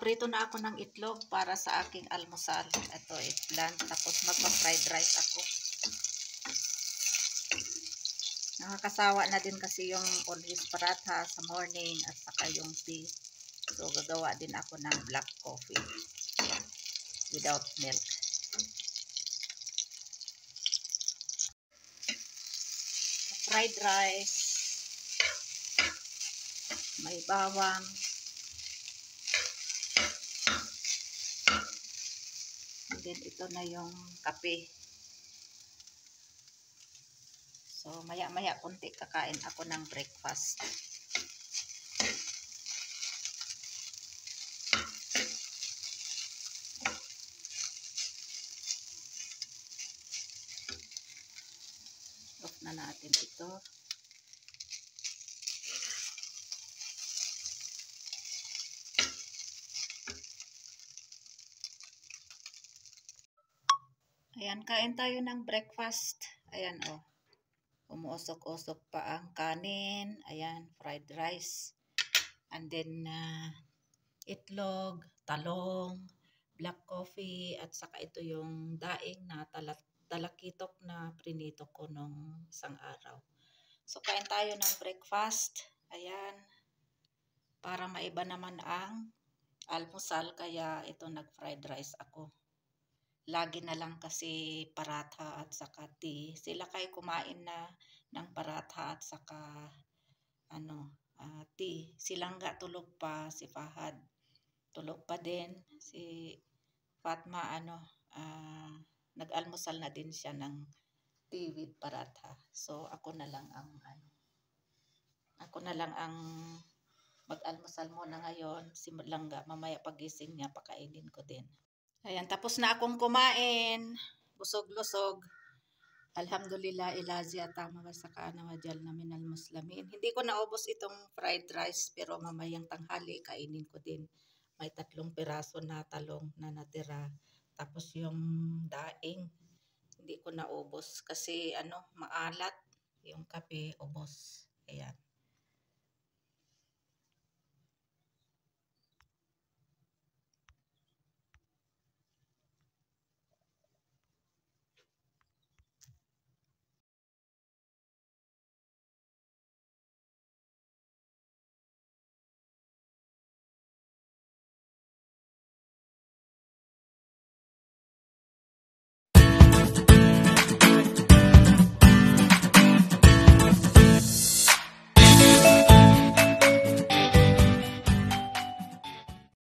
Nagprito na ako ng itlog para sa aking almusal. Ito, eggplant. Tapos magpa-fried rice ako. Nakakasawa na din kasi yung always paratha sa morning at saka yung tea. So, gagawa din ako ng black coffee without milk. Fried rice. May bawang. And then, ito na yung kape. So, maya-maya kunti kakain ako ng breakfast. Off na natin ito. Ayan, kain tayo ng breakfast. Ayan, oh. Umuusok-usok pa ang kanin. Ayan, fried rice. And then, itlog, talong, black coffee, at saka ito yung daing na talakitok na prinito ko nung isang araw. So, kain tayo ng breakfast. Ayan. Para maiba naman ang almusal, kaya ito nag-fried rice ako. Lagi na lang kasi paratha at saka tea. Sila kayo kumain na ng paratha at saka tea. Si Langga tulog pa, si Fahad tulog pa din, si Fatma nag-almusal na din siya ng tea with paratha. So ako na lang ang mag-almusal muna ngayon. Si Langga mamaya pagising niya pakainin ko din. Ayan, tapos na akong kumain. Busog-lusog. Alhamdulillah, ilazi at tama sa kana wajal na minal muslimin. Hindi ko naubos itong fried rice, pero mamayang tanghali kainin ko din. May 3 piraso na talong na natira. Tapos yung daing, hindi ko naubos kasi maalat yung kape, ubos. Ayan.